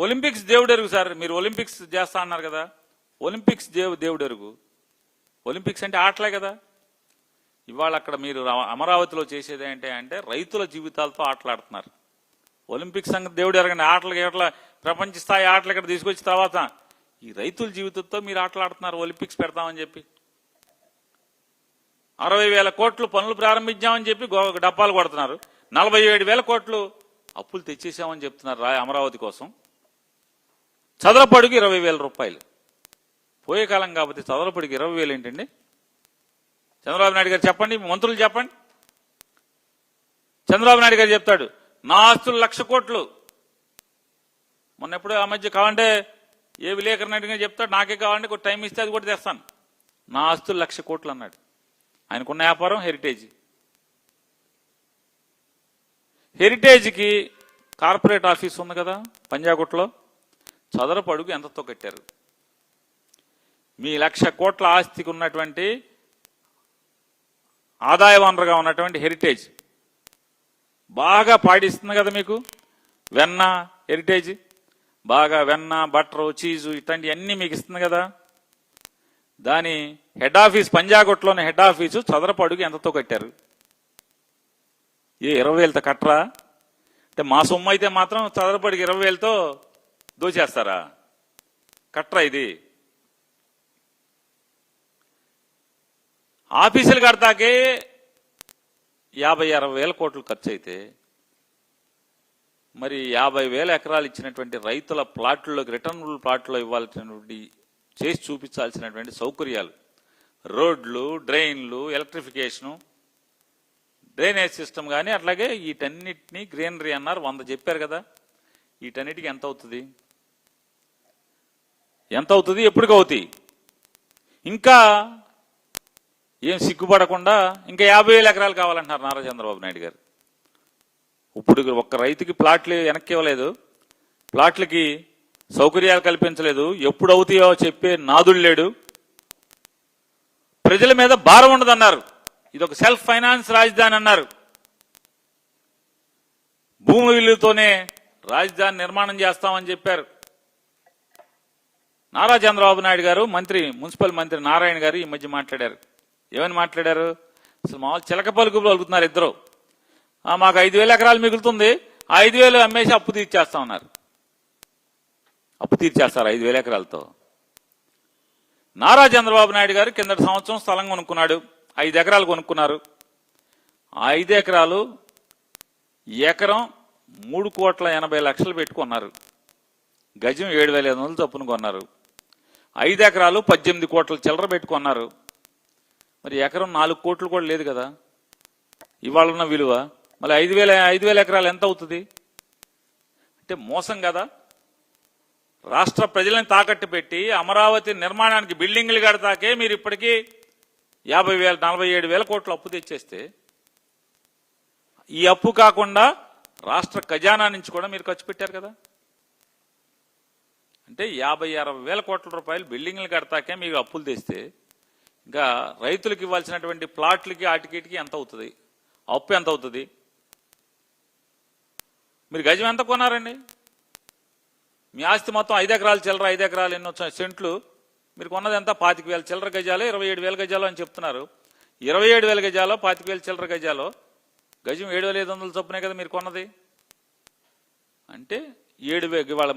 Olympics దేవుడెరుగు sir. మీరు Olympics చేస్తా అన్నారు కదా, ఒలింపిక్స్ దేవుడెరుగు. ఒలింపిక్స్ అంటే ఆటలే కదా. ఇవాళ అక్కడ మీరు అమరావతిలో చేసేది ఏంటి అంటే రైతుల జీవితాలతో ఆటలాడుతున్నారు. ఒలింపిక్స్ సంగతి దేవుడు ఎరగండి. ఆటలు ప్రపంచ స్థాయి ఆటలు ఇక్కడ తీసుకొచ్చిన తర్వాత ఈ రైతుల జీవితంతో మీరు ఆటలాడుతున్నారు. ఒలింపిక్స్ పెడతామని చెప్పి 60,000 కోట్లు పనులు ప్రారంభించామని చెప్పి డబ్బాలు కొడుతున్నారు. 47,000 కోట్లు అప్పులు తెచ్చేసామని చెప్తున్నారు అమరావతి కోసం. చదరపడికి 20,000 రూపాయలు. పోయే కాలం కాబట్టి చదరపడికి 20,000 ఏంటండి? చంద్రబాబు నాయుడు గారు చెప్పండి, మంత్రులు చెప్పండి. చంద్రబాబు నాయుడు గారు చెప్తాడు నా ఆస్తులు 1,00,000 కోట్లు. మొన్న ఎప్పుడు ఆ మధ్య కావాలంటే ఏ విలేకరణ అడిగినా చెప్తాడు, నాకే కావాలంటే ఒక టైం ఇస్తే అది కూడా తెస్తాను. నా ఆస్తులు 1,00,000 కోట్లు అన్నాడు. ఆయనకున్న వ్యాపారం హెరిటేజ్. హెరిటేజ్కి కార్పొరేట్ ఆఫీస్ ఉంది కదా పంజాగుట్లో, చదరపు అడుగు ఎంతతో కట్టారు? మీ 1,00,000 కోట్ల ఆస్తికి ఉన్నటువంటి ఆదాయ వనరుగా ఉన్నటువంటి హెరిటేజ్ బాగా పాడిస్తుంది కదా మీకు. వెన్న హెరిటేజ్ బాగా వెన్న, బట్టరు, చీజు ఇట్లాంటివన్నీ మీకు ఇస్తుంది కదా. దాని హెడ్ ఆఫీస్ పంజాగుట్లోని హెడ్ ఆఫీసు చదరపు అడుగు ఎంతతో కట్టారు? 20,000తో కట్టరా? అంటే మా సొమ్ము అయితే మాత్రం చదరపు అడుగు 20,000తో దోచేస్తారా? కట్టరా? ఇది ఆఫీసులు కడతాకే 50-60,000 కోట్లు ఖర్చు అయితే మరి 50,000 ఎకరాలు ఇచ్చినటువంటి రైతుల ప్లాట్లలోకి రిటర్నబుల్ ప్లాట్లో ఇవ్వాల్సినటువంటి చేసి చూపించాల్సినటువంటి సౌకర్యాలు, రోడ్లు, డ్రైన్లు, ఎలక్ట్రిఫికేషను, డ్రైనేజ్ సిస్టమ్ కానీ అట్లాగే వీటన్నిటినీ గ్రీనరీ అన్నారు 100 చెప్పారు కదా. వీటన్నిటికీ ఎంత అవుతుంది? ఎంత అవుతుంది? ఎప్పటికి అవుతాయి? ఇంకా ఏం సిగ్గుపడకుండా ఇంకా 50,000 ఎకరాలు కావాలంటున్నారు నారా చంద్రబాబు నాయుడు గారు. ఇప్పుడు ఒక్క రైతుకి ప్లాట్లు వెనక్కి ఇవ్వలేదు, ప్లాట్లకి సౌకర్యాలు కల్పించలేదు, ఎప్పుడు అవుతాయో చెప్పే నాదుడు లేడు. ప్రజల మీద భారం ఉండదన్నారు. ఇది ఒక సెల్ఫ్ ఫైనాన్స్ రాజధాని అన్నారు. భూమి విలువతోనే రాజధాని నిర్మాణం చేస్తామని చెప్పారు. నారా చంద్రబాబు నాయుడు గారు మున్సిపల్ మంత్రి నారాయణ గారు ఈ మధ్య మాట్లాడారు. ఏమని మాట్లాడారు? అసలు మామూలు చిలక పలుకులు పలుకుతున్నారు ఇద్దరు. మాకు 5,000 ఎకరాలు మిగులుతుంది, 5,000 అమ్మేసి అప్పు తీర్చేస్తామన్నారు. అప్పు తీర్చేస్తారు 5,000 ఎకరాలతో. నారా చంద్రబాబు నాయుడు గారు కిందటి సంవత్సరం స్థలం కొనుక్కున్నాడు, 5 ఎకరాలు కొనుక్కున్నారు. 5 ఎకరాలు ఎకరం 3,80,00,000 పెట్టుకున్నారు. గజం 7,500 చొప్పున కొన్నారు. 5 ఎకరాలు 18 కోట్ల చిల్లర పెట్టుకున్నారు. మరి ఎకరం 4 కోట్లు కూడా లేదు కదా ఇవాళ ఉన్న విలువ. మళ్ళీ 5,000 ఎకరాలు ఎంత అవుతుంది? అంటే మోసం కదా. రాష్ట్ర ప్రజలను తాకట్టు పెట్టి అమరావతి నిర్మాణానికి బిల్డింగ్లు కడతాకే మీరు ఇప్పటికీ 47,000 కోట్లు అప్పు తెచ్చేస్తే, ఈ అప్పు కాకుండా రాష్ట్ర ఖజానా నుంచి కూడా మీరు ఖర్చు పెట్టారు కదా. అంటే 50-60,000 కోట్ల రూపాయలు బిల్డింగ్లు కడతాకే మీకు అప్పులు తెస్తే ఇంకా రైతులకు ఇవ్వాల్సినటువంటి ప్లాట్లకి ఆటికిటికి ఎంత అవుతుంది? అప్పు ఎంత అవుతుంది? మీరు గజం ఎంత కొన్నారండి? మీ ఆస్తి మొత్తం 5 ఎకరాలు చిల్లర, 5 ఎకరాలు ఎన్నో సెంట్లు, మీరు కొన్నది ఎంత? 25,000 చిల్లర గజాలు, 27,000 గజాలు అని చెప్తున్నారు. 27,000 గజాలో 25,000 చిల్లర గజాలో గజం 7,500 చొప్పునే కదా మీరు కొన్నది. అంటే 7,000 ఇవాళ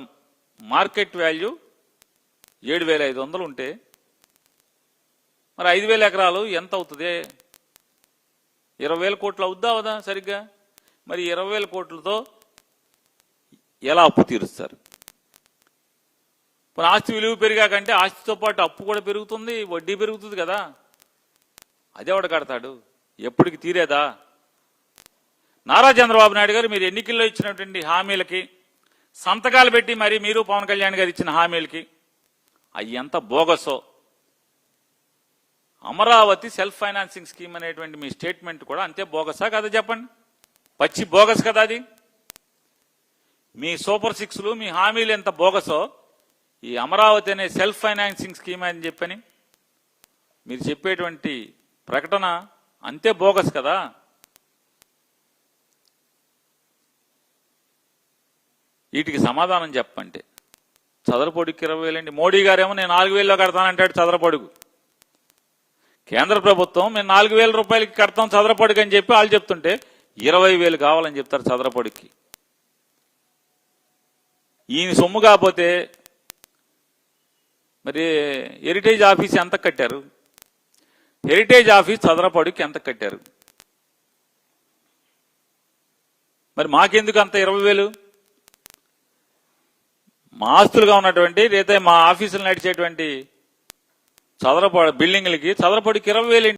మార్కెట్ వాల్యూ 7,500 ఉంటే మరి 5,000 ఎకరాలు ఎంత అవుతుంది? 20,000 కోట్లు అవుద్దా అవదా సరిగ్గా? మరి 20,000 కోట్లతో ఎలా అప్పు తీరుస్తారు? ఆస్తి విలువ పెరిగాకంటే ఆస్తితో పాటు అప్పు కూడా పెరుగుతుంది, వడ్డీ పెరుగుతుంది కదా. అదెవడ కడతాడు? ఎప్పటికి తీరేదా? నారా చంద్రబాబు నాయుడు గారు మీరు ఎన్నికల్లో ఇచ్చినటువంటి హామీలకి సంతకాలు పెట్టి మరి మీరు పవన్ కళ్యాణ్ గారు ఇచ్చిన హామీలకి అవి ఎంత బోగసో. అమరావతి సెల్ఫ్ ఫైనాన్సింగ్ స్కీమ్ అనేటువంటి మీ స్టేట్మెంట్ కూడా అంతే బోగసా కదా? చెప్పండి. పచ్చి బోగస్ కదా అది. మీ సూపర్ 6లు మీ హామీలు ఎంత బోగసో ఈ అమరావతి అనే సెల్ఫ్ ఫైనాన్సింగ్ స్కీమ్ అని చెప్పని మీరు చెప్పేటువంటి ప్రకటన అంతే బోగస్ కదా. వీటికి సమాధానం చెప్పండి. చదరపొడికి 20,000 అండి. మోడీ గారేమో నేను 4,000లో కడతానంటాడు చదరపొడుగు. కేంద్ర ప్రభుత్వం మేము 4,000 రూపాయలకి కడతాం చదరపొడికి అని చెప్పి వాళ్ళు చెప్తుంటే 20,000 కావాలని చెప్తారు చదరపొడికి. ఈయన సొమ్ము కాకపోతే మరి హెరిటేజ్ ఆఫీస్ ఎంత కట్టారు? హెరిటేజ్ ఆఫీస్ చదరపొడికి ఎంత కట్టారు? మరి మాకెందుకు అంత 20,000? మా ఆస్తులుగా ఉన్నటువంటి లేదా మా ఆఫీసులు నడిచేటువంటి బిల్డింగ్లకి చదరపొడికి 20,000